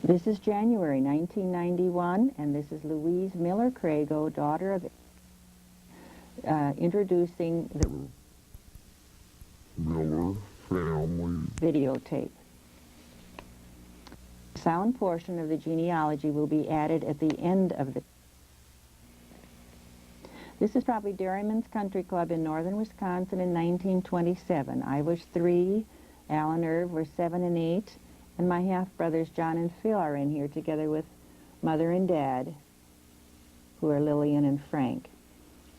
This is January 1991, and this is Louise Miller Crago, daughter of introducing the Miller family videotape. The sound portion of the genealogy will be added at the end of the... This is probably Dairyman's Country Club in northern Wisconsin in 1927. I was 3, Al and Irv were 7 and 8, and my half-brothers John and Phil are in here together with Mother and Dad, who are Lillian and Frank.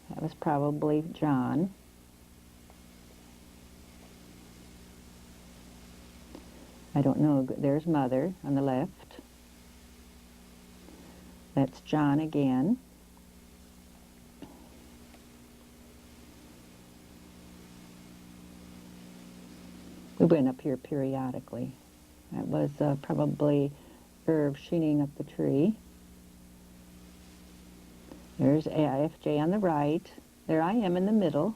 That was probably John. I don't know. There's Mother on the left. That's John again. We went up here periodically. That was probably Irv sheening up the tree. There's FJ on the right. There I am in the middle.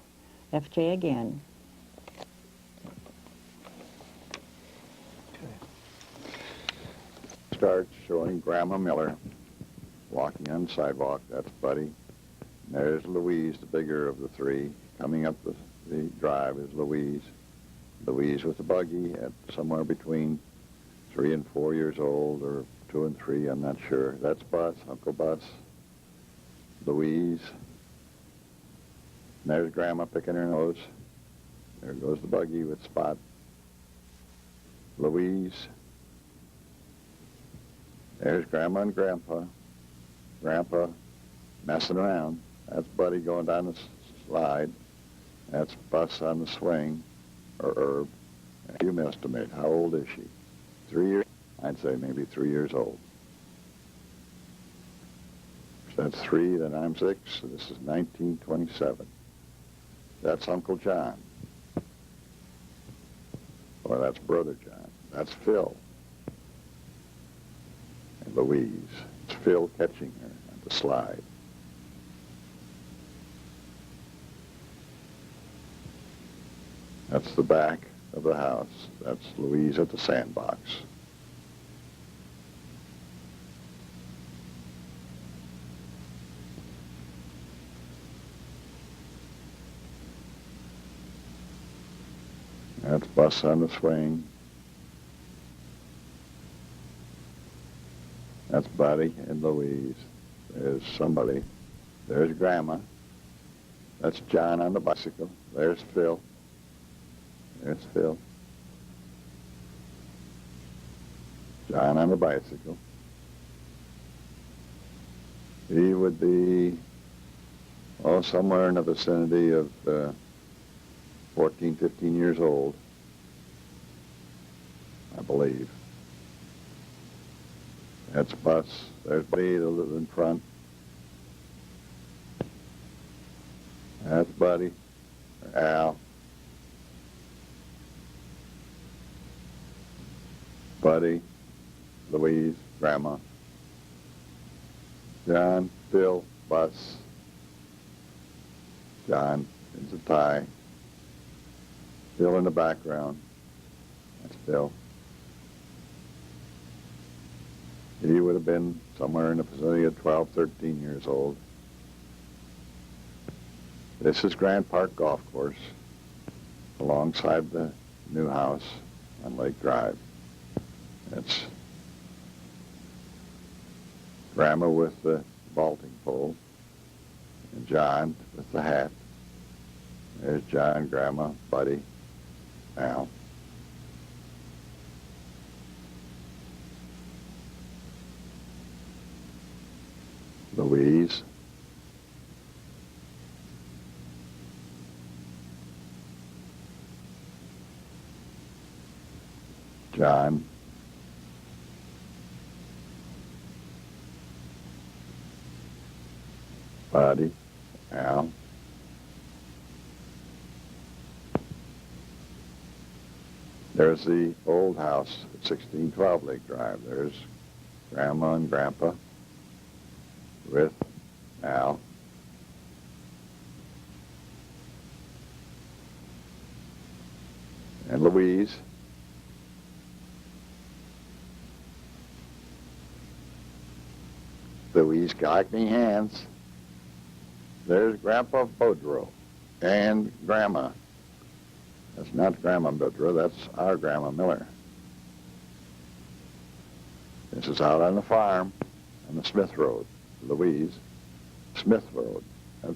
FJ again. Starts showing Grandma Miller walking on the sidewalk. That's Buddy. And there's Louise, the bigger of the three. Coming up the drive is Louise. Louise with the buggy at somewhere between 3 and 4 years old, or 2 and 3, I'm not sure. That's Bus, Uncle Bus. Louise. And there's Grandma picking her nose. There goes the buggy with Spot. Louise. There's Grandma and Grandpa. Grandpa messing around. That's Buddy going down the slide. That's Bus on the swing, or Herb. You estimate, how old is she? 3 years? I'd say maybe 3 years old. If that's 3, then I'm 6, so this is 1927. That's Uncle John. Or that's Brother John. That's Phil. And Louise. It's Phil catching her at the slide. That's the back of the house. That's Louise at the sandbox. That's Bus on the swing. That's Buddy and Louise. There's somebody. There's Grandma. That's John on the bicycle. There's Phil. There's Phil. John on the bicycle. He would be, oh, somewhere in the vicinity of 14, 15 years old, I believe. That's Bus. There's Buddy that lives in front. That's Buddy. Al. Buddy, Louise, Grandma, John, Phil, Bus, John is a tie, Phil in the background, that's Phil. He would have been somewhere in the vicinity of 12, 13 years old. This is Grand Park Golf Course, alongside the new house on Lake Drive. That's Grandma with the vaulting pole, and John with the hat. There's John, Grandma, Buddy, Al. Louise. John. Buddy, Al. There's the old house at 1612 Lake Drive. There's Grandma and Grandpa with Al. And Louise. Louise collecting hands. There's Grandpa Boudreaux and Grandma. That's not Grandma Boudreaux, that's our Grandma Miller. This is out on the farm on the Smith Road, Louise Smith Road. It's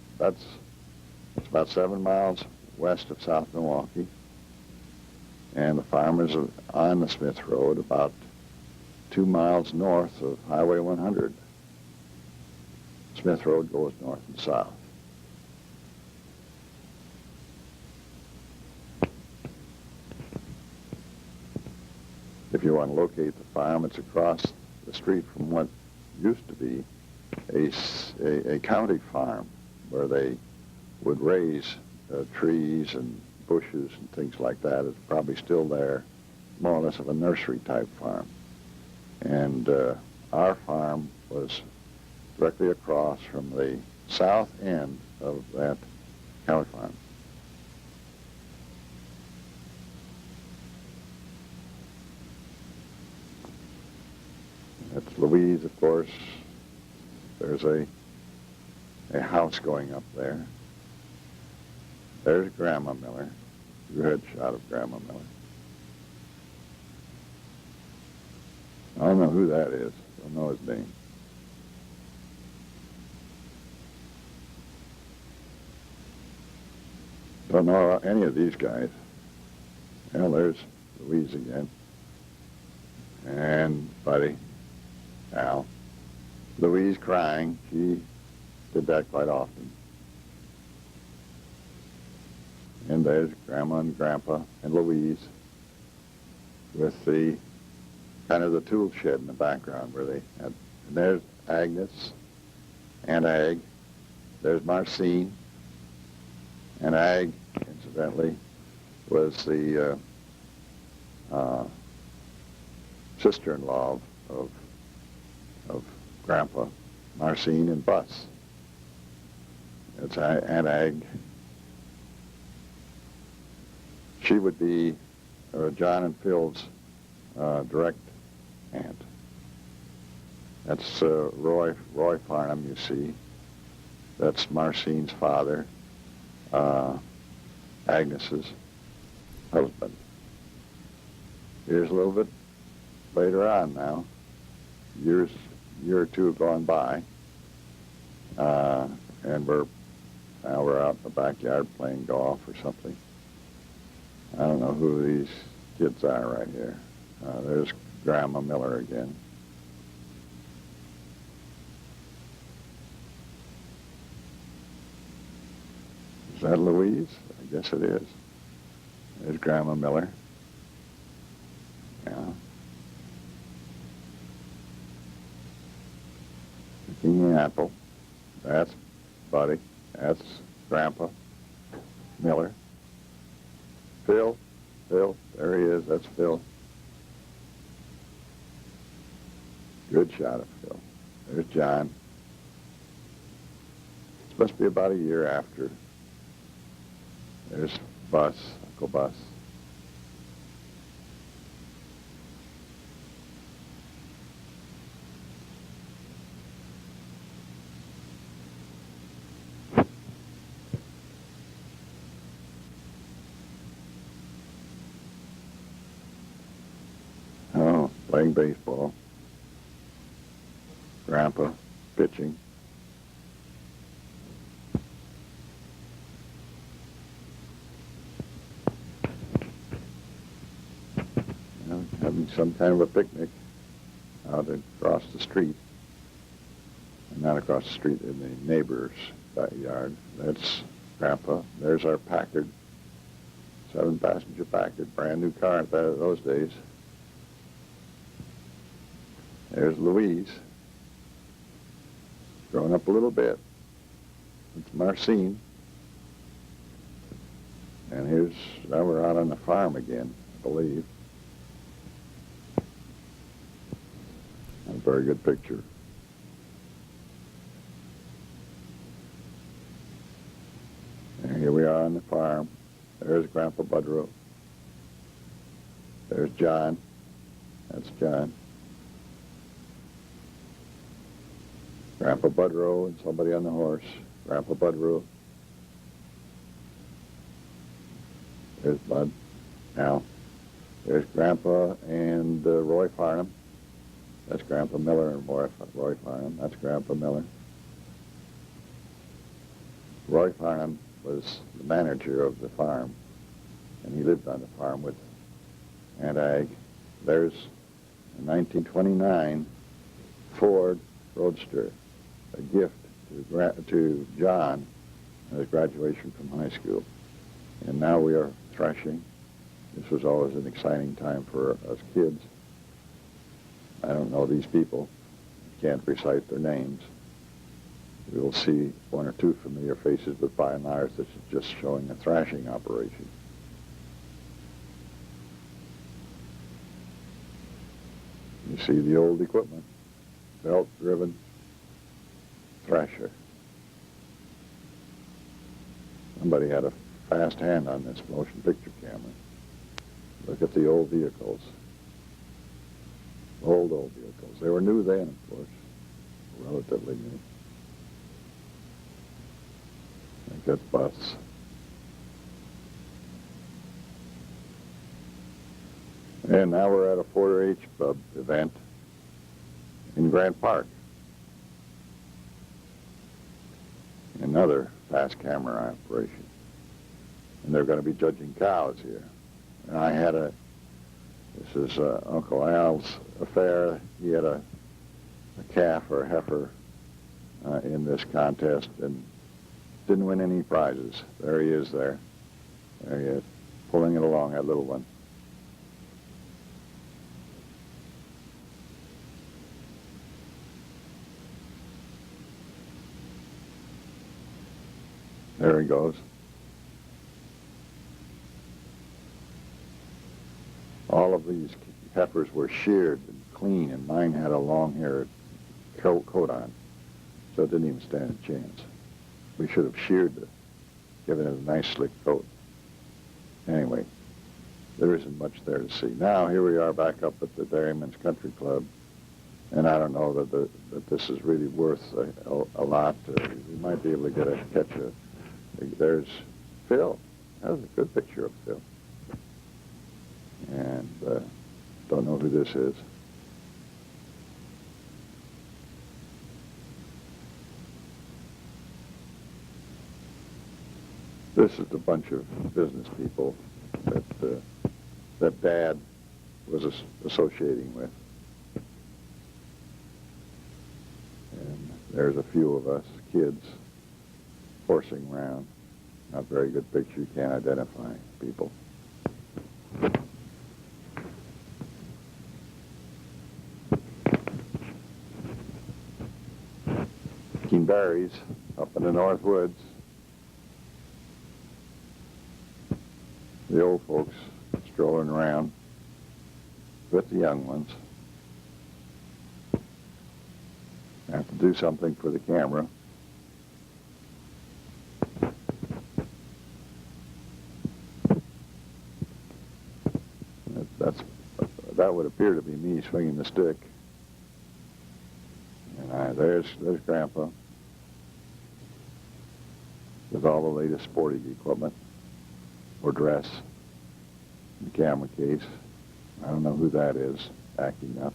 about 7 miles west of South Milwaukee. And the farm is on the Smith Road about 2 miles north of Highway 100. Smith Road goes north and south. If you want to locate the farm, it's across the street from what used to be a county farm where they would raise trees and bushes and things like that. It's probably still there, more or less of a nursery type farm. And our farm was directly across from the south end of that county farm. That's Louise, of course. There's a house going up there. There's Grandma Miller. Good shot of Grandma Miller. I don't know who that is. Don't know his name. Don't know any of these guys. Well, there's Louise again. And Buddy, Al. Louise crying. She did that quite often. And there's Grandma and Grandpa and Louise with the kind of the tool shed in the background where they had. And there's Agnes and Ag. There's Marcine. And Ag, incidentally, was the sister-in-law of Grandpa, Marcine and Bus. It's Aunt Ag. She would be John and Phil's direct aunt. That's Roy Farnham, you see. That's Marcine's father, Agnes's husband. Here's a little bit later on now. Year or two have gone by, and we're out in the backyard playing golf or something. I don't know who these kids are right here. There's Grandma Miller again. Is that Louise? I guess it is. There's Grandma Miller. Yeah. Picking an apple. That's Buddy. That's Grandpa Miller. Phil, there he is, that's Phil. Good shot of Phil. There's John. This must be about a year after. There's Bus, Uncle Bus. Playing baseball. Grandpa pitching. Having some kind of a picnic out across the street. And not across the street, in the neighbor's backyard. That's Grandpa. There's our Packard. 7-passenger Packard. Brand new car at those days. There's Louise, grown up a little bit. It's Marcine. And now we're out on the farm again, I believe. A very good picture. And here we are on the farm. There's Grandpa Boudreaux. There's John. That's John. Grandpa Budrow and somebody on the horse. Grandpa Budrow. There's Bud. Now, there's Grandpa and Roy Farnham. That's Grandpa Miller and Roy Farnham. That's Grandpa Miller. Roy Farnham was the manager of the farm, and he lived on the farm with Aunt Ag. There's a 1929 Ford Roadster, a gift to John at his graduation from high school. And now we are threshing. This was always an exciting time for us kids. I don't know these people, can't recite their names. We will see one or two familiar faces, but by and large, this is just showing a thrashing operation. You see the old equipment, belt-driven thrasher. Somebody had a fast hand on this motion picture camera. Look at the old vehicles. Old vehicles. They were new then, of course, relatively new. They got bus. And now we're at a 4-H club event in Grant Park. Another fast camera operation. And they're going to be judging cows here. And I had this is Uncle Al's affair. He had a calf or a heifer in this contest and didn't win any prizes. There he is there. There he is, pulling it along, that little one. There he goes. All of these heifers were sheared and clean, and mine had a long-haired coat on, so it didn't even stand a chance. We should have sheared it, given it a nice slick coat. Anyway, there isn't much there to see. Now, here we are back up at the Dairyman's Country Club, and I don't know that this is really worth a lot. We might be able to catch a... There's Phil. That was a good picture of Phil. And don't know who this is. This is a bunch of business people that Dad was associating with. And there's a few of us kids horsing around. Not very good picture. You can't identify people. Picking berries up in the North Woods. The old folks strolling around with the young ones. I have to do something for the camera. That would appear to be me swinging the stick. And there's Grandpa with all the latest sporting equipment or dress, the camera case. I don't know who that is acting up.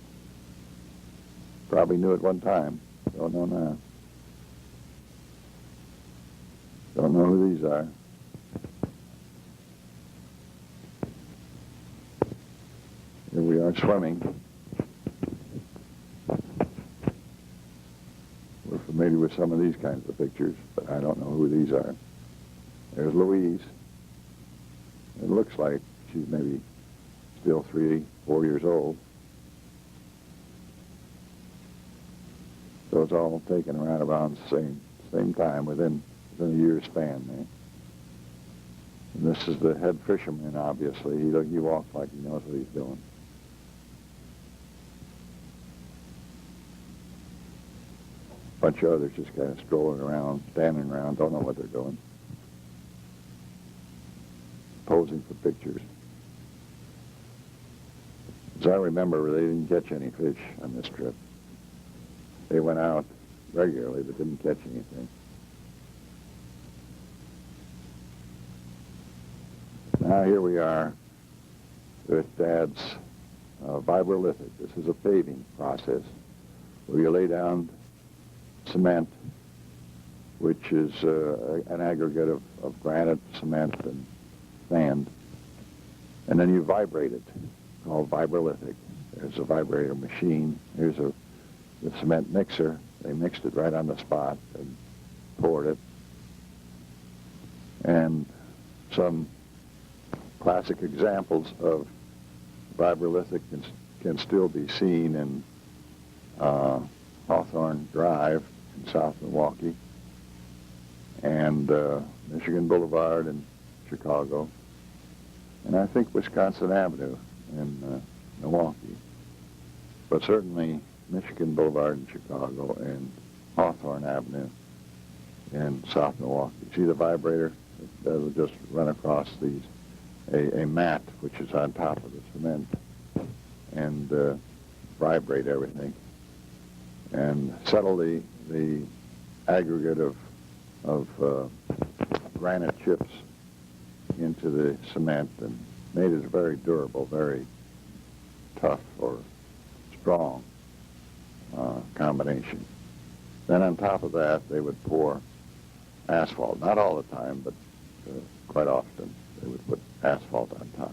Probably knew at one time. Don't know now. Don't know who these are. Here we are swimming. We're familiar with some of these kinds of pictures, but I don't know who these are. There's Louise. It looks like she's maybe still 3, 4 years old. So it's all taken around about the same time within a year's span there. And this is the head fisherman, obviously. He walks like he knows what he's doing. A bunch of others just kind of strolling around, standing around, don't know what they're doing. Posing for pictures. As I remember, they didn't catch any fish on this trip. They went out regularly, but didn't catch anything. Now here we are with Dad's vibrolithic. This is a paving process where you lay down cement, which is an aggregate of granite, cement, and sand, and then you vibrate it, called vibrolithic. There's a vibrator machine. Here's the cement mixer. They mixed it right on the spot and poured it. And some classic examples of vibrolithic can still be seen in Hawthorne Drive in South Milwaukee, and Michigan Boulevard in Chicago, and I think Wisconsin Avenue in Milwaukee. But certainly Michigan Boulevard in Chicago and Hawthorne Avenue in South Milwaukee. See the vibrator? It'll just run across these, a mat which is on top of the cement, and vibrate everything and settle the aggregate of granite chips into the cement, and made it very durable, very tough or strong combination. Then on top of that, they would pour asphalt. Not all the time, but quite often they would put asphalt on top.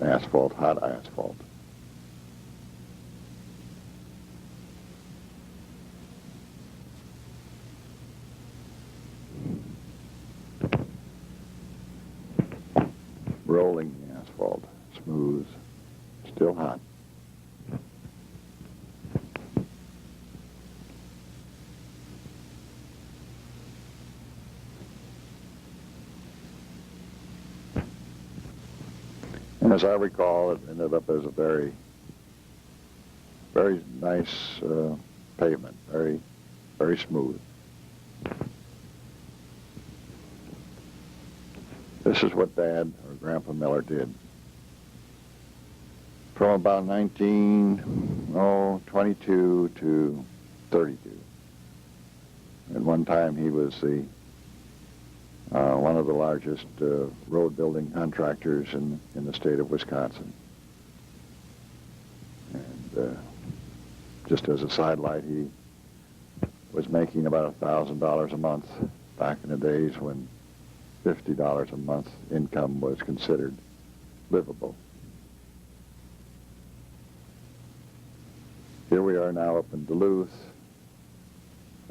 Asphalt, hot asphalt. Rolling the asphalt, smooth, still hot. And as I recall, it ended up as a very, very nice pavement, very, very smooth. This is what Dad or Grandpa Miller did. From about 1922 to 32. At one time he was the one of the largest road building contractors in the state of Wisconsin. And just as a sidelight, he was making about $1,000 a month back in the days when $50 a month income was considered livable. Here we are now up in Duluth,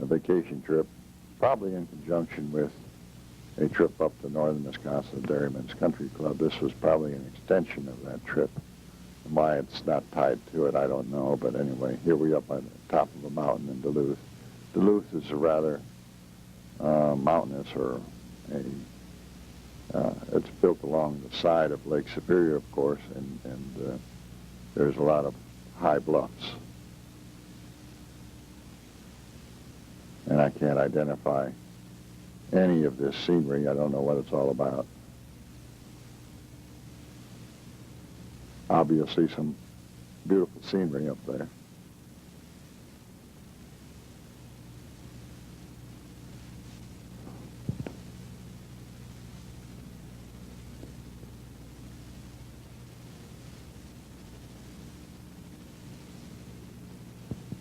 a vacation trip, probably in conjunction with a trip up to northern Wisconsin, Dairyman's Country Club. This was probably an extension of that trip. And why it's not tied to it, I don't know. But anyway, here we are up on the top of a mountain in Duluth. Duluth is a rather mountainous, or it's built along the side of Lake Superior, of course, and there's a lot of high bluffs. And I can't identify any of this scenery. I don't know what it's all about. Obviously some beautiful scenery up there.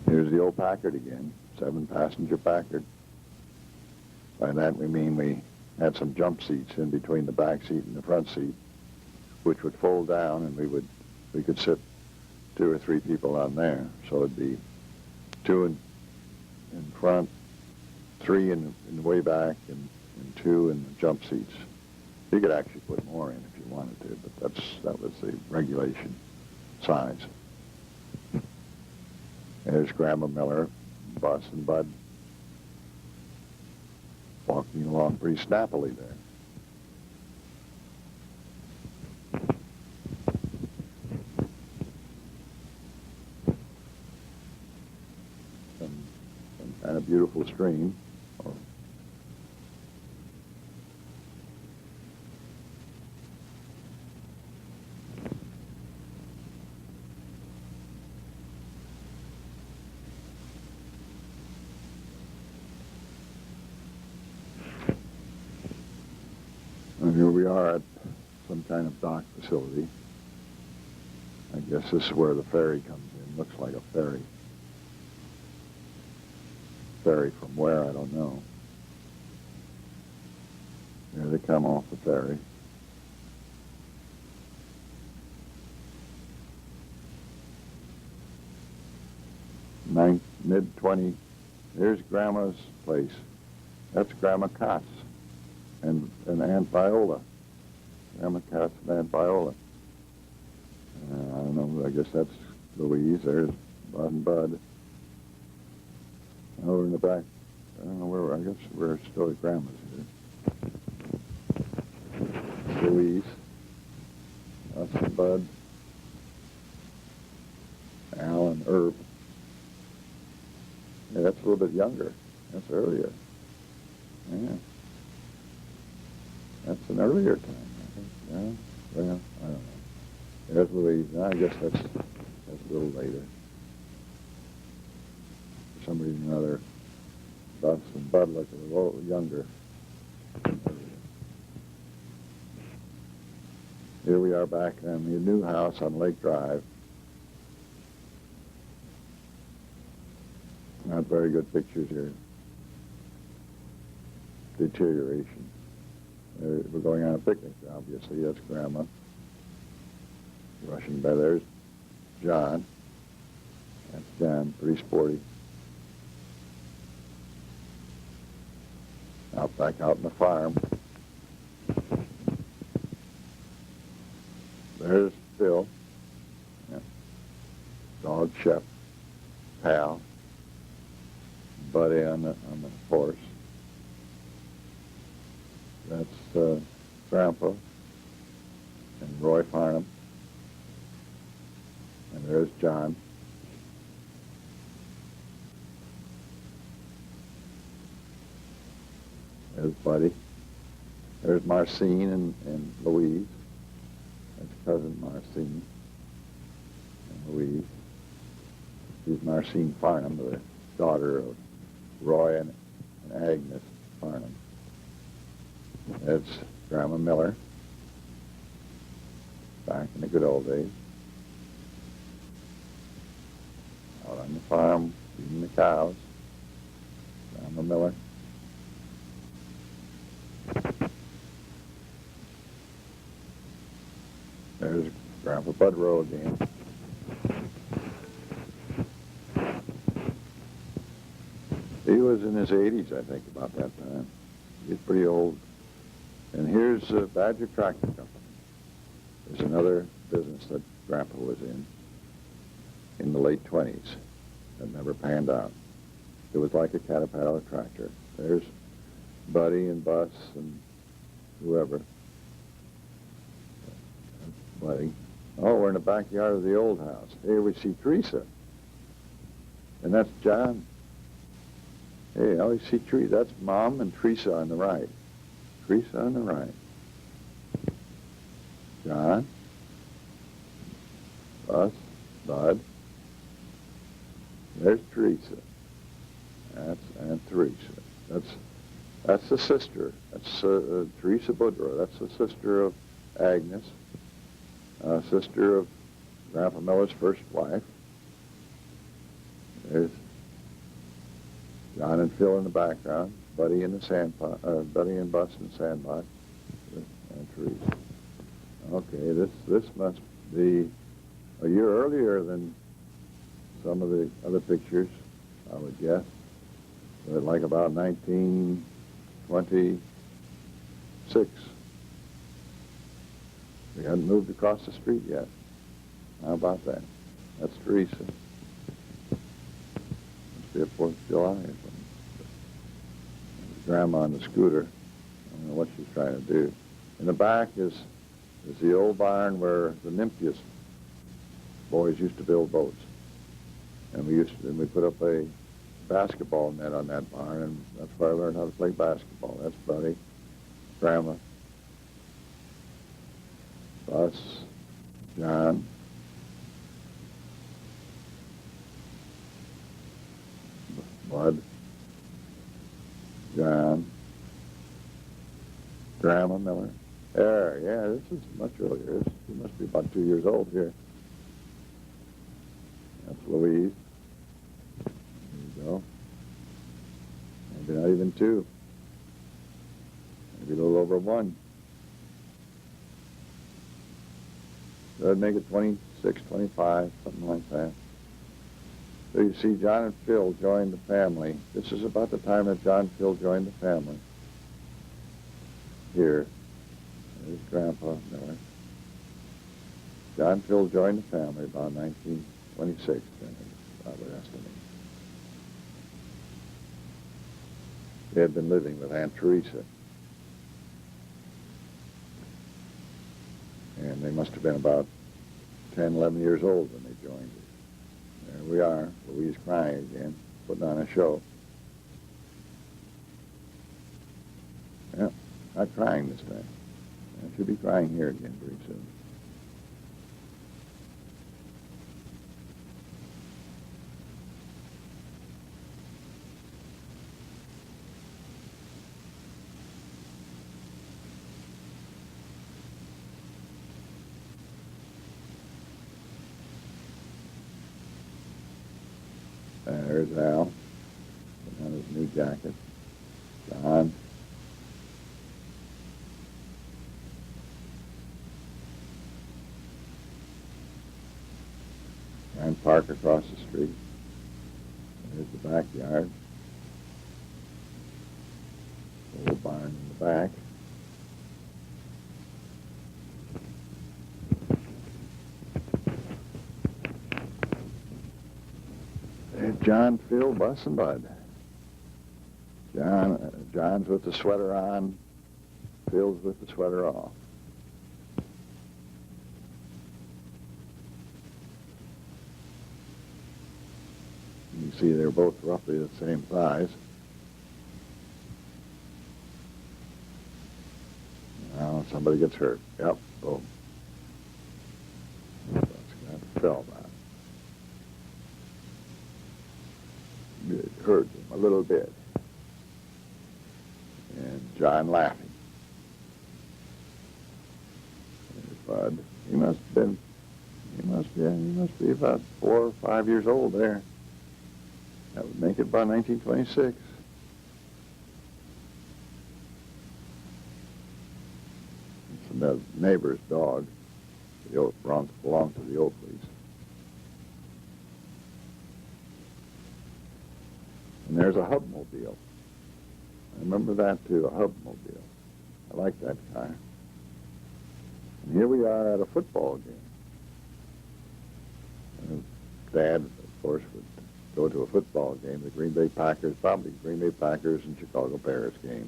Here's the old Packard again, 7-passenger Packard. By that we mean we had some jump seats in between the back seat and the front seat, which would fold down, and we could sit 2 or 3 people on there. So it'd be 2 in front, 3 in the way back, and 2 in the jump seats. You could actually put more in if you wanted to, but that was the regulation size. There's Grandma Miller, Bus and Bud, walking along pretty snappily there. Some kind of beautiful stream. And here we are at some kind of dock facility. I guess this is where the ferry comes in. Looks like a ferry. Ferry from where, I don't know. Here they come off the ferry. Mid-20. Here's Grandma's place. That's Grandma Cots and Aunt Viola. Grandma Cots and Aunt Viola. I don't know, I guess that's Louise. There's Bud and Bud. Over in the back, I don't know where, I guess we're still at Grandma's here. Louise, us and Bud, Al and Herb. Yeah, that's a little bit younger. That's earlier. Yeah. That's an earlier time, I think. Yeah. Well, I don't know. There's Louise. I guess that's a little later. For some reason or other, Bus and Bud look a little younger. Here we are back on the new house on Lake Drive. Not very good pictures here. Deterioration. We're going on a picnic, obviously. That's Grandma. Rushing by there's John. That's John, pretty sporty. Back out in the farm. There's Phil. Yeah. Dog Shep. Pal. Buddy on the horse. That's Grandpa and Roy Farnham. And there's John. There's Buddy. There's Marcine and Louise. That's cousin Marcine and Louise. She's Marcine Farnham, the daughter of Roy and Agnes Farnham. That's Grandma Miller, back in the good old days. Out on the farm, feeding the cows. Grandma Miller. There's Grandpa Budrow again. He was in his 80s, I think, about that time. He's pretty old. And here's Badger Tractor Company. There's another business that Grandpa was in the late 20s that never panned out. It was like a Caterpillar tractor. There's Buddy and Bus and whoever. Buddy. Oh, we're in the backyard of the old house. Here we see Teresa. And that's John. Hey, I always see Teresa. That's Mom and Teresa on the right. Teresa on the right. John. Bus. Bud. There's Teresa. That's Aunt Teresa. That's the sister. That's Teresa Boudreaux. That's the sister of Agnes. Sister of Grandpa Miller's first wife. There's John and Phil in the background. Buddy in the sandpot. Buddy and Bus in the sandbox. And Teresa. Okay, this must be a year earlier than some of the other pictures, I would guess. But like about 1926. We hadn't moved across the street yet. How about that? That's Teresa. Must be a 4th of July or something. There's Grandma on the scooter. I don't know what she's trying to do. In the back is the old barn where the Nymphius boys used to build boats. And we put up a basketball net on that barn, and that's where I learned how to play basketball. That's Buddy, Grandma, Bus, John, Bud, John, Grandma Miller, There, yeah, this is much earlier. He must be about 2 years old here. That's Louise. There you go. Maybe not even 2. Maybe a little over 1. That'd make it 26, 25, something like that. So you see, John and Phil joined the family. This is about the time that John and Phil joined the family. Here. There's Grandpa Miller. John and Phil joined the family about 1926, I would estimate. They had been living with Aunt Teresa. And they must have been about 10, 11 years old when they joined us. There we are, Louise crying again, putting on a show. Yeah, not crying this time. She'll be crying here again pretty soon. There's Al, putting on his new jacket. John. And park across the street. There's the backyard. Old barn in the back. There's John, Phil, Bus, and Bud. John's with the sweater on. Phil's with the sweater off. You see they're both roughly the same size. Now somebody gets hurt. Yep, boom. That's got fell down. It hurt him a little bit. And John laughing. There's Bud. He must be about 4 or 5 years old there. That would make it about 1926. It's the neighbor's dog. The belonged to the Oakleys. And there's a Hubmobile. I remember that too, a Hubmobile. I like that car. And here we are at a football game. And Dad, of course, would go to a football game, the Green Bay Packers, probably Green Bay Packers and Chicago Bears game.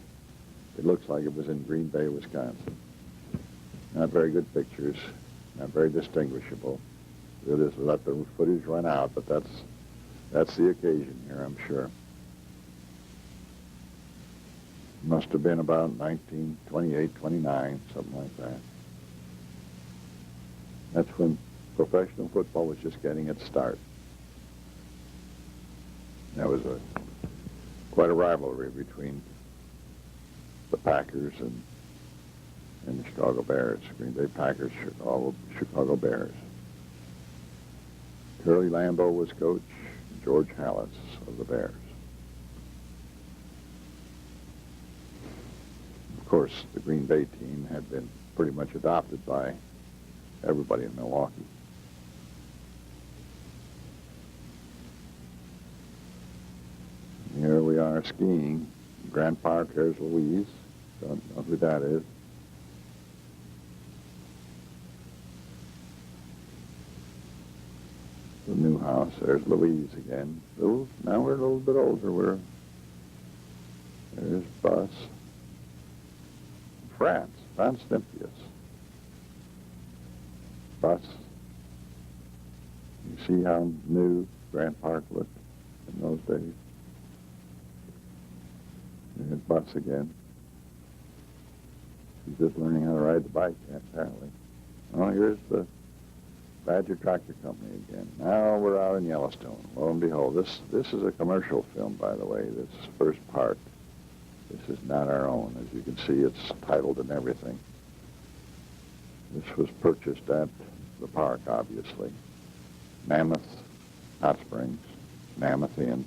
It looks like it was in Green Bay, Wisconsin. Not very good pictures, not very distinguishable. We'll just let the footage run out, but that's the occasion here, I'm sure. Must have been about 1928, 29, something like that. That's when professional football was just getting its start. There was quite a rivalry between the Packers and the Chicago Bears. Green Bay Packers, Chicago Bears. Curly Lambeau was coach, George Halas of the Bears. Of course, the Green Bay team had been pretty much adopted by everybody in Milwaukee. Here we are skiing. Grand Park, there's Louise. Don't know who that is. The new house, there's Louise again. Now we're a little bit older. There's Bus. France Nymphius. Bus. You see how new Grand Park looked in those days. There's Bus again. She's just learning how to ride the bike, apparently. Oh, here's the Badger Tractor Company again. Now we're out in Yellowstone. Lo and behold, this is a commercial film, by the way, this first part. This is not our own. As you can see, it's titled and everything. This was purchased at the park, obviously. Mammoth Hot Springs, Mammoth Inn.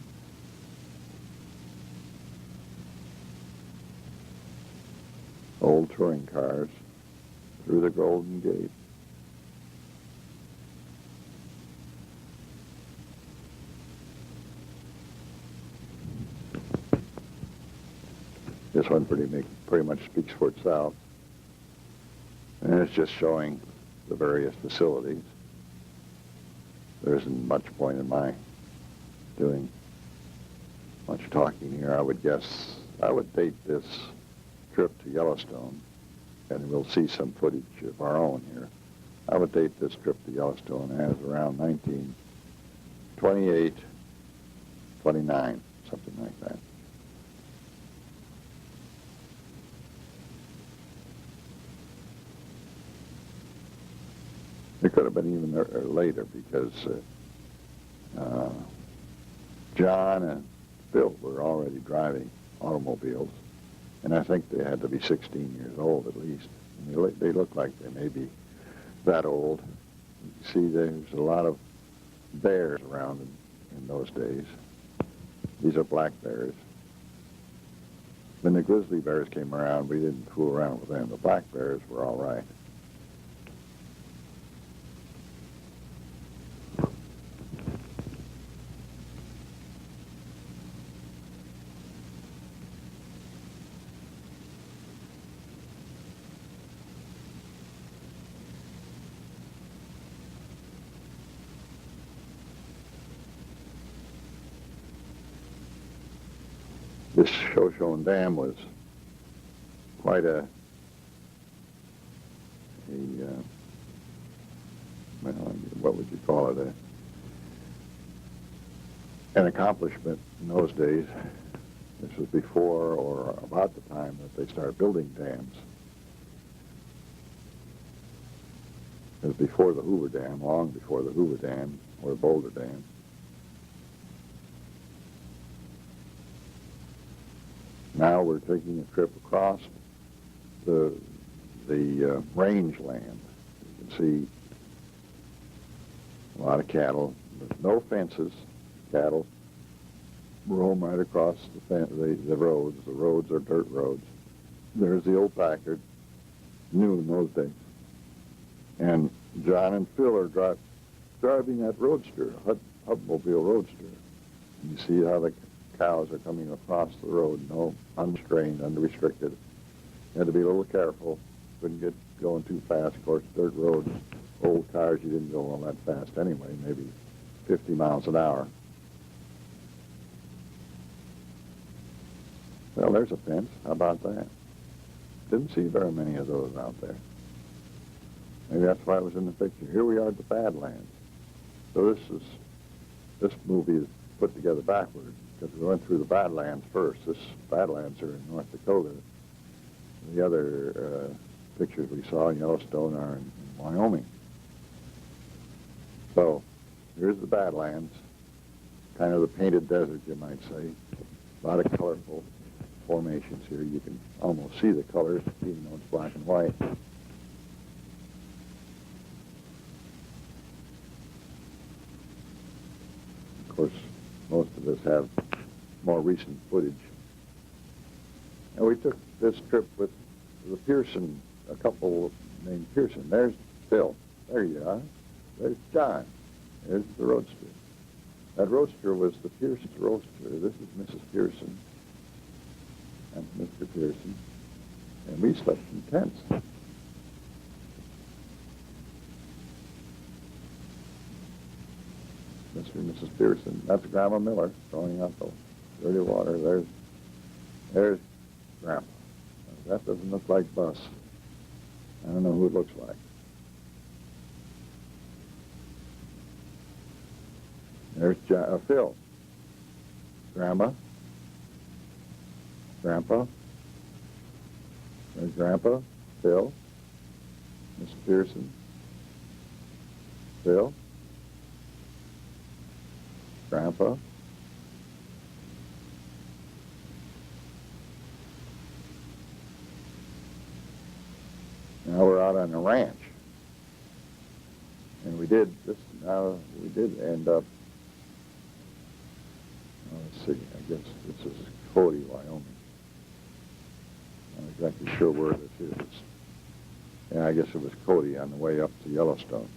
Old touring cars through the Golden Gate. This one pretty much speaks for itself. And it's just showing the various facilities. There isn't much point in my doing much talking here. I would guess, I would date this trip to Yellowstone, and we'll see some footage of our own here. I would date this trip to Yellowstone as around 1928, 29, something like that. It could have been even later because John and Bill were already driving automobiles, and I think they had to be 16 years old at least. And they look like they may be that old. You see, there's a lot of bears around in those days. These are black bears. When the grizzly bears came around, we didn't fool around with them. The black bears were all right. This Shoshone Dam was quite well, what would you call it, an accomplishment in those days. This was before or about the time that they started building dams. It was before the Hoover Dam, long before the Hoover Dam or the Boulder Dam. Now we're taking a trip across the rangeland. You can see a lot of cattle. There's no fences. Cattle roam right across the roads. The roads are dirt roads. There's the old Packard, new in those days. And John and Phil are driving that roadster, Hubmobile roadster. You see how the cows are coming across the road, no, unrestrained, unrestricted. You had to be a little careful. Couldn't get going too fast. Of course, dirt roads, old cars, you didn't go all that fast anyway, maybe 50 miles an hour. Well, there's a fence. How about that? Didn't see very many of those out there. Maybe that's why it was in the picture. Here we are at the Badlands. So this movie is put together backwards because we went through the Badlands first. This Badlands are in North Dakota. The other pictures we saw in Yellowstone are in Wyoming. So here's the Badlands, kind of the painted desert, you might say. A lot of colorful formations here. You can almost see the colors, even though it's black and white. Of course, most of us have more recent footage. And we took this trip with the Pearson, a couple named Pearson. There's Bill. There you are. There's John. There's the roadster. That roadster was the Pearson's roadster. This is Mrs. Pearson and Mr. Pearson. And we slept in tents. Mr. and Mrs. Pearson. That's Grandma Miller throwing out the dirty water. There's Grandpa. That doesn't look like Bus. I don't know who it looks like. There's Phil. Grandma. Grandpa. There's Grandpa. Phil. Miss Pearson. Phil. Grandpa. Now we're out on a ranch. we did end up, let's see, I guess this is Cody, Wyoming. I'm not exactly sure where this is. Yeah, I guess it was Cody on the way up to Yellowstone.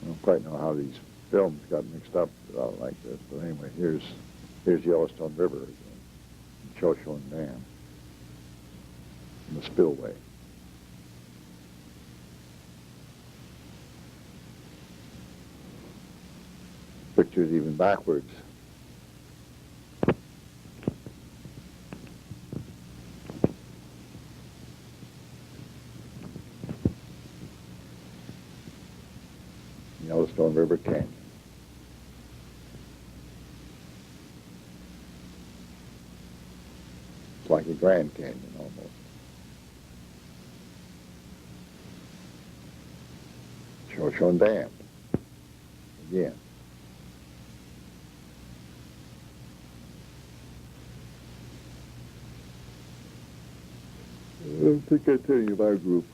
I don't quite know how these films got mixed up like this, but anyway, here's Yellowstone River again, Shoshone Dam, and the spillway. Pictures even backwards. Yellowstone River Canyon. It's like a Grand Canyon almost. Shoshone Dam. Again. I don't think I tell you my group.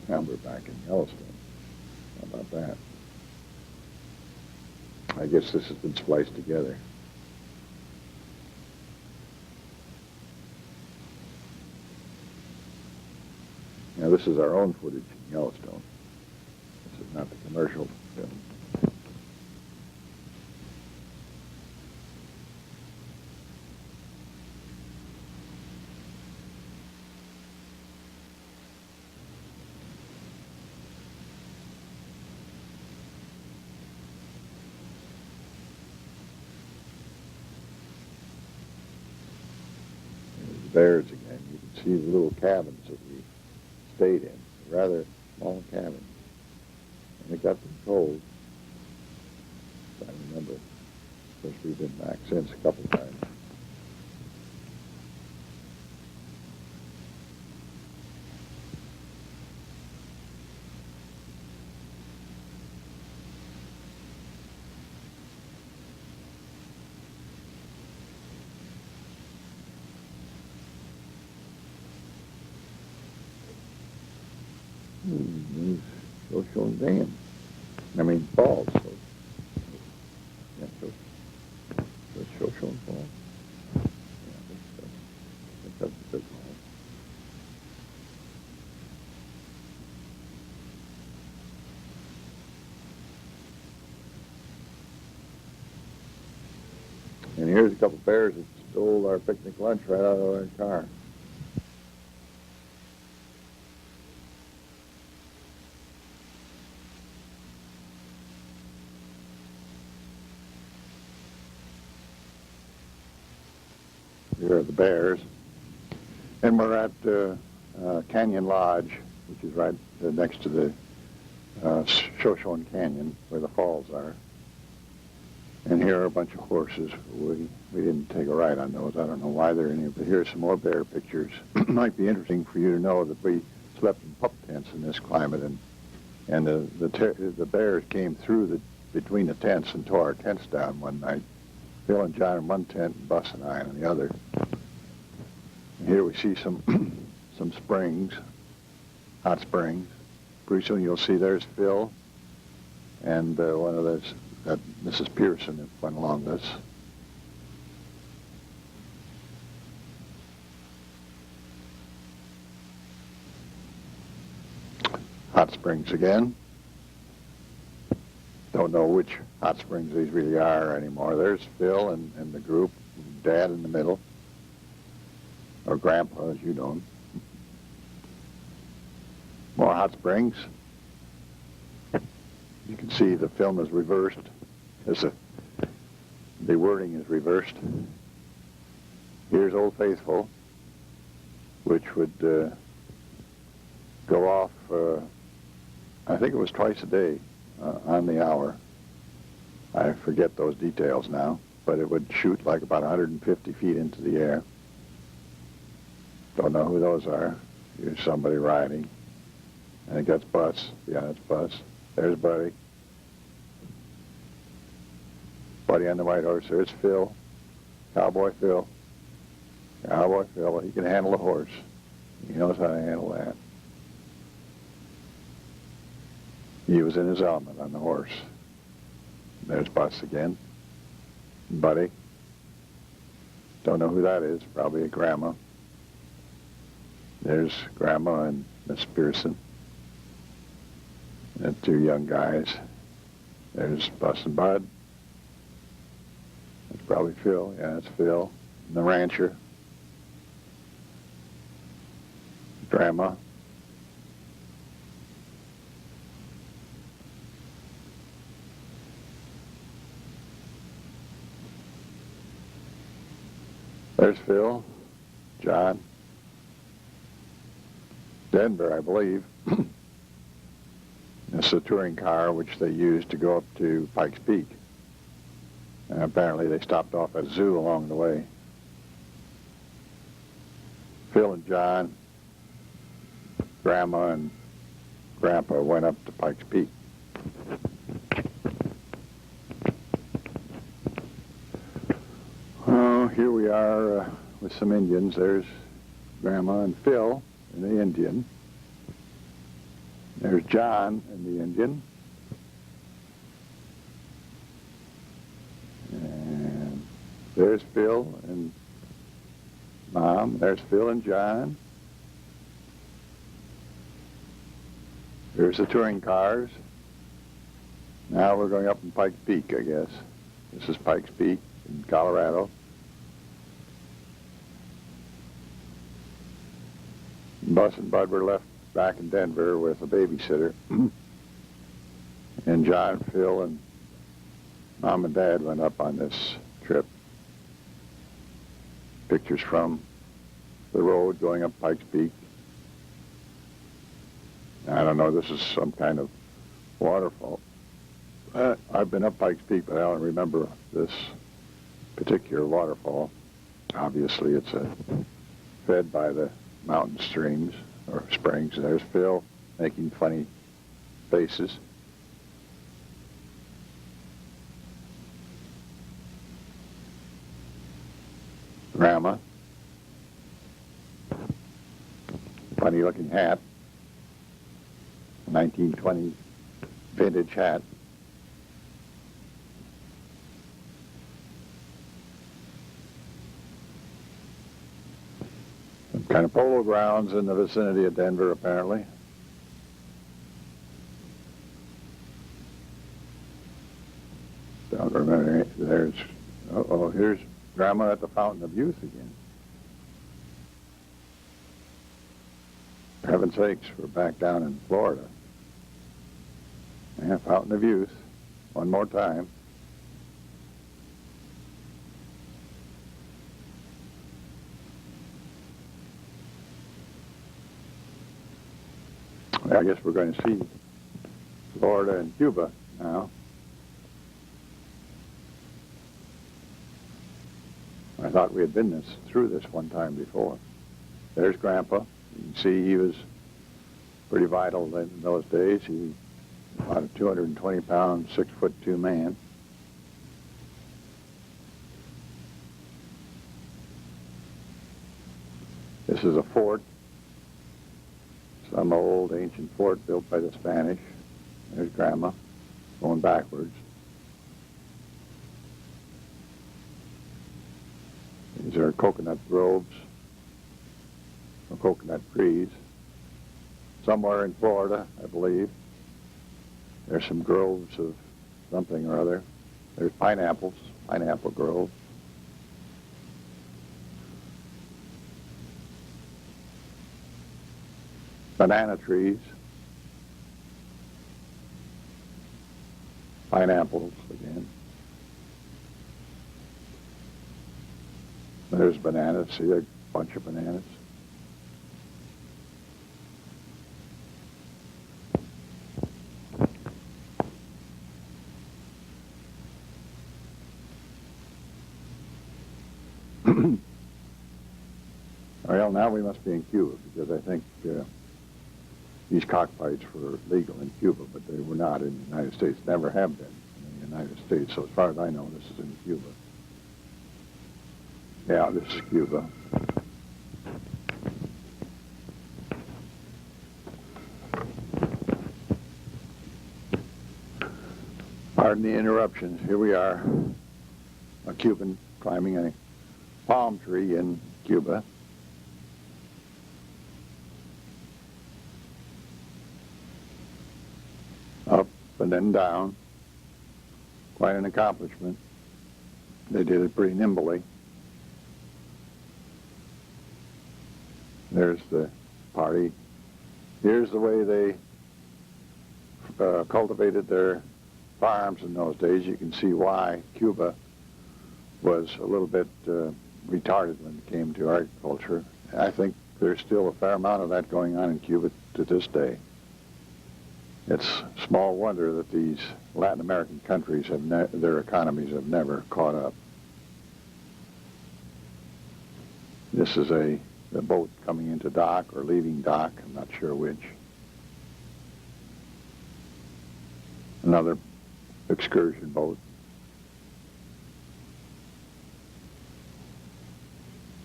Now we're back in Yellowstone. How about that? I guess this has been spliced together. Now this is our own footage in Yellowstone. This is not the commercial film. Bears again. You can see the little cabins that we stayed in. Rather small cabins. And it got them cold. I remember. Of course, we've been back since a couple times. Shoshone Dam. I mean, falls. So, yeah, that's Shoshone Falls. Yeah, that's a big falls. And here's a couple bears that stole our picnic lunch right out of our car. Here are the bears. And we're at Canyon Lodge, which is right next to the Shoshone Canyon, where the falls are. And here are a bunch of horses. We didn't take a ride on those. I don't know why they're in here, but here's some more bear pictures. Might be interesting for you to know that we slept in pup tents in this climate, and the bears came through between the tents and tore our tents down one night. Bill and John in one tent, and Bus and I in the other. And here we see some springs, hot springs. Pretty soon you'll see there's Phil, and one of those, that Mrs. Pearson that went along this. Hot springs again. Don't know which hot springs these really are anymore. There's Phil and the group, Dad in the middle, or Grandpa, as you know. More hot springs. You can see the film is reversed. The wording is reversed. Here's Old Faithful, which would go off, I think it was twice a day. On the hour. I forget those details now, but it would shoot like about 150 feet into the air. Don't know who those are. Here's somebody riding. I think that's Bus. Yeah, that's Bus. There's Buddy. Buddy on the white horse. There's Phil. Cowboy Phil. Cowboy Phil. He can handle a horse. He knows how to handle that. He was in his element on the horse. There's Bus again. Buddy. Don't know who that is. Probably a grandma. There's Grandma and Miss Pearson. And two young guys. There's Bus and Bud. That's probably Phil. Yeah, that's Phil. And the rancher. Grandma. There's Phil, John, Denver, I believe. This is a touring car which they used to go up to Pikes Peak. And apparently they stopped off at a zoo along the way. Phil and John, Grandma and Grandpa went up to Pikes Peak. Oh, here we are with some Indians. There's Grandma and Phil and the Indian. There's John and the Indian. And there's Phil and Mom. There's Phil and John. There's the touring cars. Now we're going up in Pikes Peak, I guess. This is Pikes Peak in Colorado. Bus and Bud were left back in Denver with a babysitter. And John, Phil, and Mom and Dad went up on this trip. Pictures from the road going up Pikes Peak. I don't know, this is some kind of waterfall. I've been up Pikes Peak, but I don't remember this particular waterfall. Obviously, it's fed by the mountain streams or springs. There's Phil making funny faces. Grandma. Funny looking hat. 1920 vintage hat. Some kind of polo grounds in the vicinity of Denver, apparently. Don't remember. There's, here's Grandma at the Fountain of Youth again. For heaven's sakes, we're back down in Florida. Yeah, Fountain of Youth. One more time. Well, I guess we're going to see Florida and Cuba now. I thought we had been through this one time before. There's Grandpa. You can see he was pretty vital in those days. He was about a 220-pound, 6'2" man. This is a fort, some old ancient fort built by the Spanish. There's Grandma going backwards. These are coconut groves, or coconut trees. Somewhere in Florida, I believe. There's some groves of something or other. There's pineapples, pineapple grove. Banana trees. Pineapples again. There's bananas. See a bunch of bananas. Well, now we must be in Cuba, because I think these cockfights were legal in Cuba, but they were not in the United States. Never have been in the United States. So as far as I know, this is in Cuba. Yeah, this is Cuba. Pardon the interruptions. Here we are, a Cuban climbing a palm tree in Cuba. Up and then down. Quite an accomplishment. They did it pretty nimbly. There's the party. Here's the way they cultivated their farms in those days. You can see why Cuba was a little bit retarded when it came to agriculture. I think there's still a fair amount of that going on in Cuba to this day. It's small wonder that these Latin American countries their economies have never caught up. This is a boat coming into dock or leaving dock, I'm not sure which. Another excursion boat.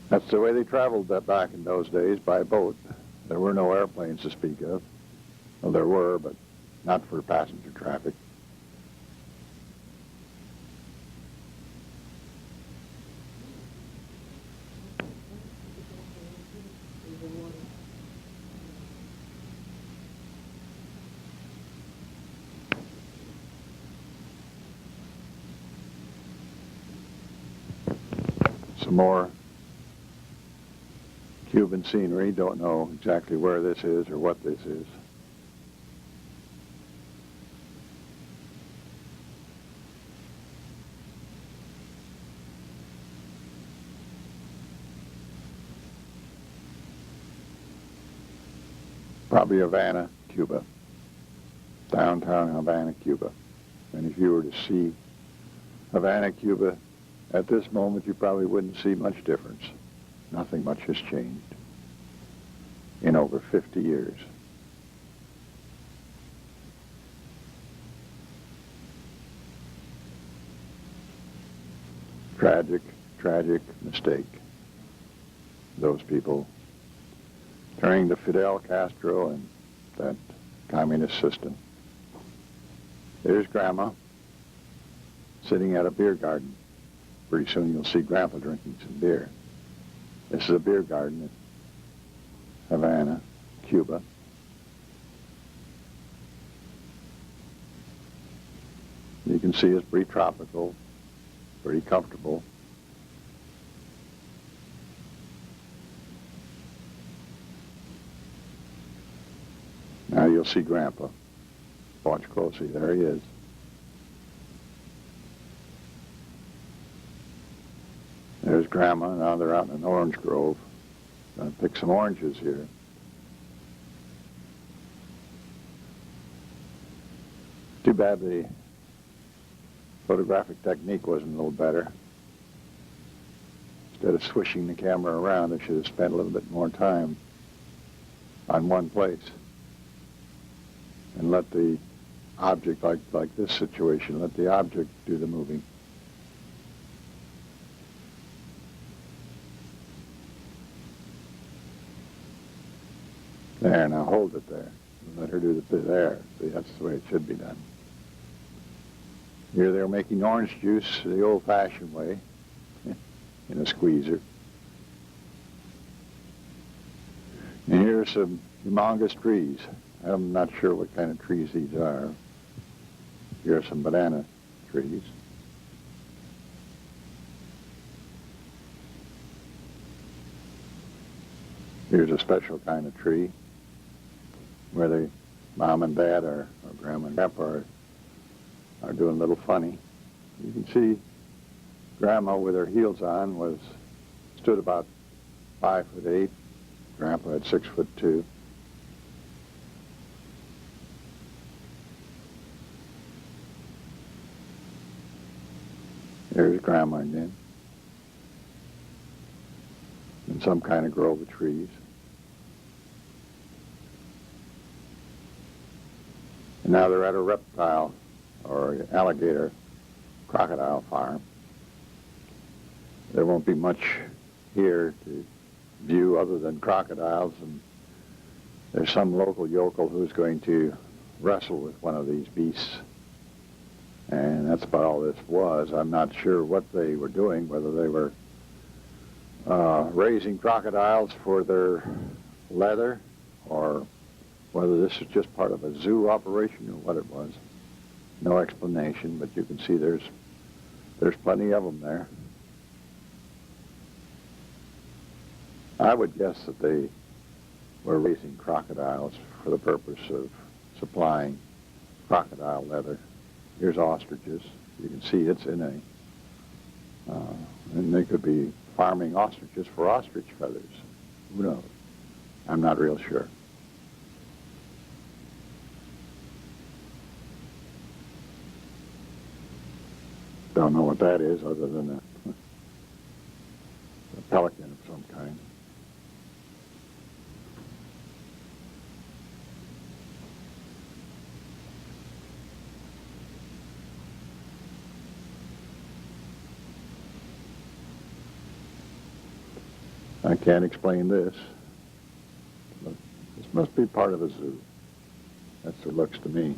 That's the way they traveled back in those days, by boat. There were no airplanes to speak of. Well, there were, but not for passenger traffic. Some more Cuban scenery. Don't know exactly where this is or what this is. Probably Havana, Cuba. Downtown Havana, Cuba. And if you were to see Havana, Cuba, at this moment, you probably wouldn't see much difference. Nothing much has changed in over 50 years. Tragic, tragic mistake. Those people turning to Fidel Castro and that communist system. There's Grandma sitting at a beer garden. Pretty soon you'll see Grandpa drinking some beer. This is a beer garden in Havana, Cuba. You can see it's pretty tropical, pretty comfortable. Now you'll see Grandpa. Watch closely. There he is. There's Grandma. Now they're out in an orange grove. Gonna pick some oranges here. Too bad the photographic technique wasn't a little better. Instead of swishing the camera around, they should have spent a little bit more time on one place and let the object, like this situation, let the object do the moving. There, now hold it there. Let her do the there. See, that's the way it should be done. Here they're making orange juice the old-fashioned way, in a squeezer. And here's some humongous trees. I'm not sure what kind of trees these are. Here are some banana trees. Here's a special kind of tree where the mom and dad or grandma and grandpa are doing a little funny. You can see Grandma with her heels on stood about 5'8". Grandpa at 6'2". There's Grandma again. In some kind of grove of trees. And now they're at a reptile or alligator crocodile farm. There won't be much here to view other than crocodiles, and there's some local yokel who's going to wrestle with one of these beasts. And that's about all this was. I'm not sure what they were doing, whether they were raising crocodiles for their leather or whether this is just part of a zoo operation or what it was. No explanation, but you can see there's plenty of them there. I would guess that they were raising crocodiles for the purpose of supplying crocodile leather. Here's ostriches. You can see it's in a, and they could be farming ostriches for ostrich feathers. Who knows? I'm not real sure. Don't know what that is other than a pelican of some kind. I can't explain this, but this must be part of a zoo. That's what it looks to me.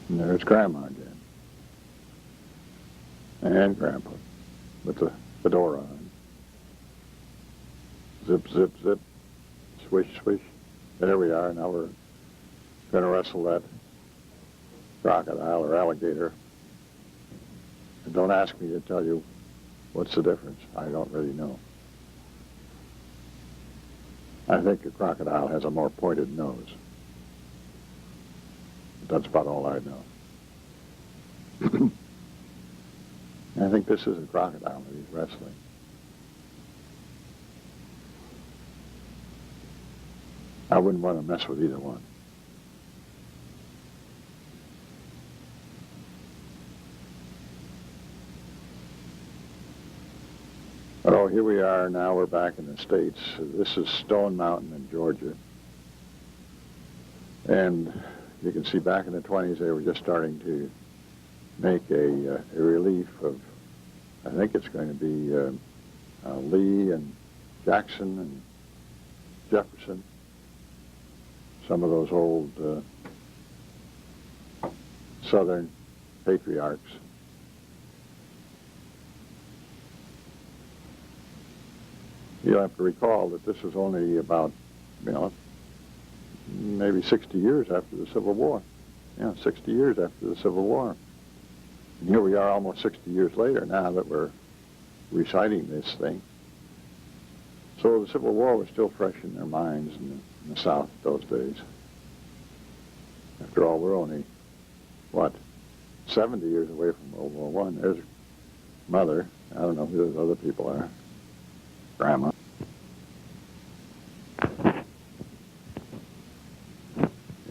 And there's Grandma again. And Grandpa with the fedora on. Zip, zip, zip. Swish, swish. There we are. Now we're going to wrestle that crocodile or alligator. And don't ask me to tell you what's the difference. I don't really know. I think a crocodile has a more pointed nose. That's about all I know. I think this is a crocodile that he's wrestling. I wouldn't want to mess with either one. Oh, here we are now. We're back in the States. This is Stone Mountain in Georgia. And you can see back in the 20s they were just starting to make a relief of, I think it's going to be Lee and Jackson and Jefferson, some of those old Southern patriarchs. You'll have to recall that this was only about, maybe 60 years after the Civil War. Yeah, 60 years after the Civil War. And here we are almost 60 years later now that we're reciting this thing. So the Civil War was still fresh in their minds in the South those days. After all, we're only, 70 years away from World War I. There's Mother. I don't know who those other people are. Grandma.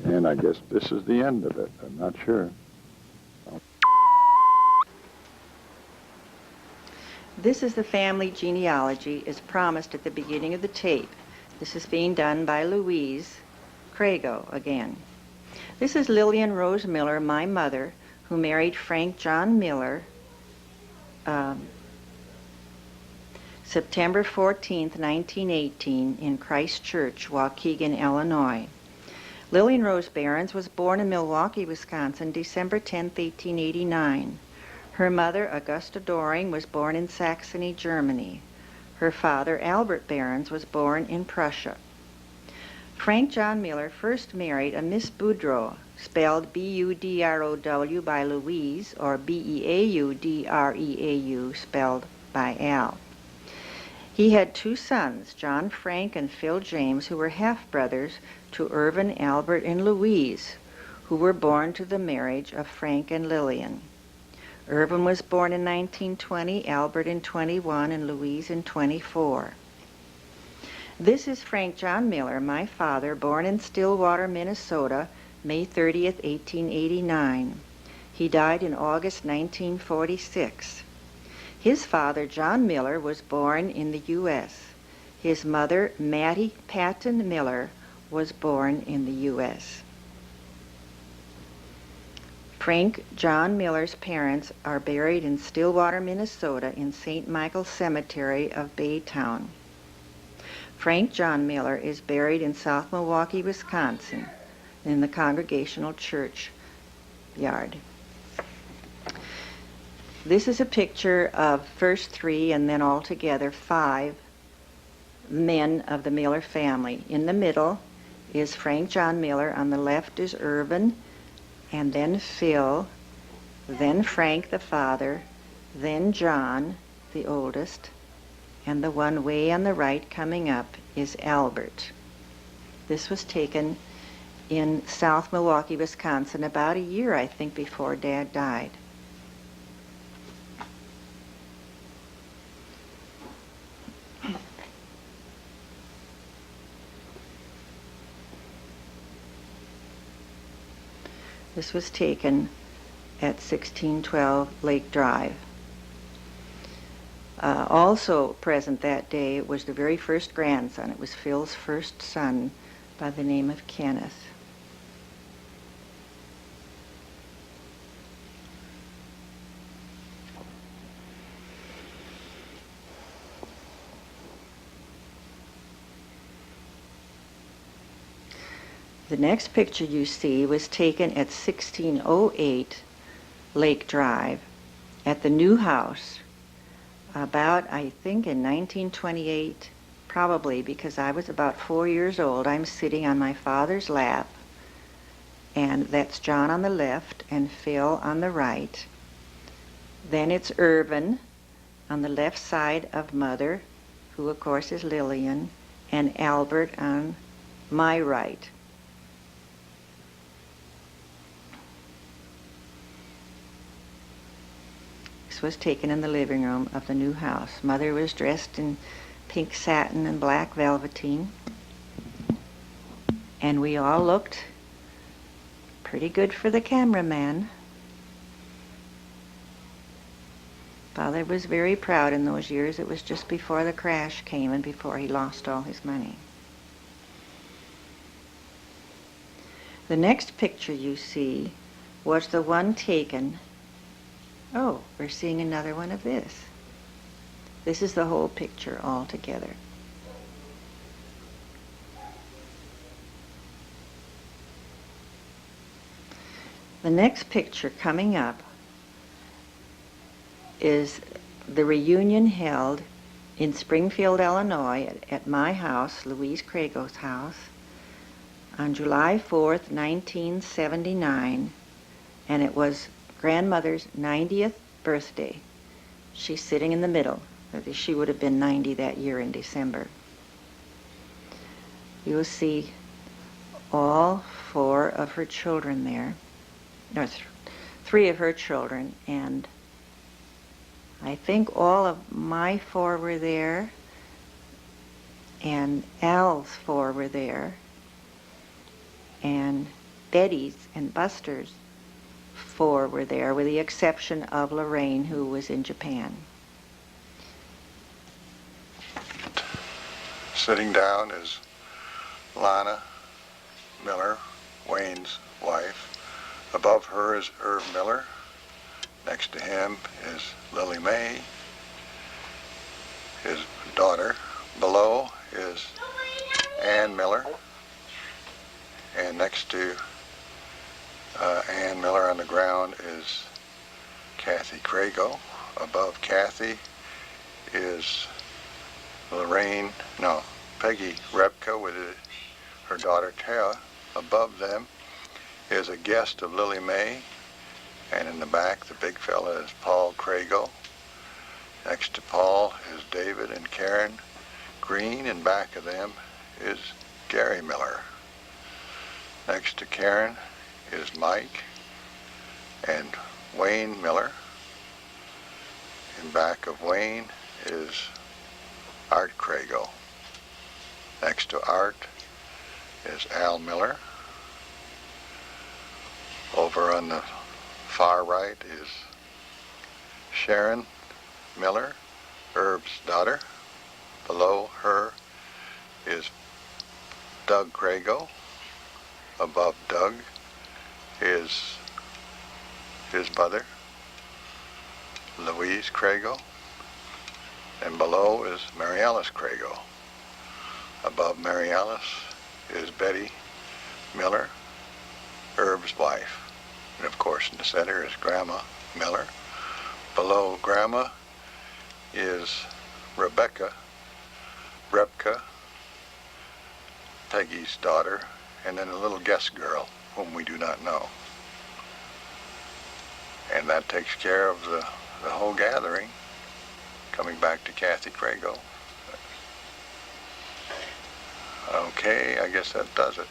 And I guess this is the end of it. I'm not sure. This is the family genealogy as promised at the beginning of the tape. This is being done by Louise Crago again. This is Lillian Rose Miller, my mother, who married Frank John Miller September 14th, 1918 in Christchurch, Waukegan, Illinois. Lillian Rose Behrens was born in Milwaukee, Wisconsin, December 10, 1889. Her mother, Augusta Doring, was born in Saxony, Germany. Her father, Albert Behrens, was born in Prussia. Frank John Miller first married a Miss Boudreau, spelled B-U-D-R-O-W by Louise, or B-E-A-U-D-R-E-A-U, spelled by Al. He had two sons, John Frank and Phil James, who were half-brothers to Irvin, Albert, and Louise, who were born to the marriage of Frank and Lillian. Irvin was born in 1920, Albert in 21, and Louise in 24. This is Frank John Miller, my father, born in Stillwater, Minnesota, May 30th, 1889. He died in August 1946. His father, John Miller, was born in the U.S. His mother, Mattie Patton Miller, was born in the U.S. Frank John Miller's parents are buried in Stillwater, Minnesota, in St. Michael's Cemetery of Baytown. Frank John Miller is buried in South Milwaukee, Wisconsin, in the Congregational Church yard. This is a picture of first 3 and then altogether 5 men of the Miller family. In the middle is Frank John Miller. On the left is Irvin, and then Phil, then Frank the father, then John, the oldest, and the one way on the right coming up is Albert. This was taken in South Milwaukee, Wisconsin, about a year, I think, before Dad died. This was taken at 1612 Lake Drive. Also present that day was the very first grandson. It was Phil's first son by the name of Kenneth. The next picture you see was taken at 1608 Lake Drive at the new house about, I think, in 1928, probably because I was about 4 years old. I'm sitting on my father's lap, and that's John on the left and Phil on the right. Then it's Irvin on the left side of Mother, who of course is Lillian, and Albert on my right. This was taken in the living room of the new house. Mother was dressed in pink satin and black velveteen, and we all looked pretty good for the cameraman. Father was very proud in those years. It was just before the crash came and before he lost all his money. The next picture you see was the one taken. Oh, we're seeing another one of this. This is the whole picture all together. The next picture coming up is the reunion held in Springfield, Illinois, at my house, Louise Crago's house, on July 4th, 1979, and it was grandmother's 90th birthday. She's sitting in the middle. She would have been 90 that year in December. You'll see all 4 of her children there, or 3 of her children, and I think all of my 4 were there, and Al's 4 were there, and Betty's and Buster's 4 were there, with the exception of Lorraine, who was in Japan. Sitting down is Lana Miller, Wayne's wife. Above her is Irv Miller. Next to him is Lily Mae, his daughter. Below is Ann Miller. And next to Ann Miller on the ground is Kathy Crago. Above Kathy is Peggy Repka with her daughter Tara. Above them is a guest of Lily Mae. And in the back, the big fella is Paul Crago. Next to Paul is David and Karen Green, and back of them is Gary Miller. Next to Karen is Mike and Wayne Miller. In back of Wayne is Art Crago. Next to Art is Al Miller. Over on the far right is Sharon Miller, Herb's daughter. Below her is Doug Crago. Above Doug is his mother, Louise Crago. And below is Mary Alice Crago. Above Mary Alice is Betty Miller, Herb's wife. And of course in the center is Grandma Miller. Below Grandma is Rebecca, Peggy's daughter, and then a little guest girl whom we do not know. And that takes care of the whole gathering, coming back to Kathy Crago. Okay, I guess that does it.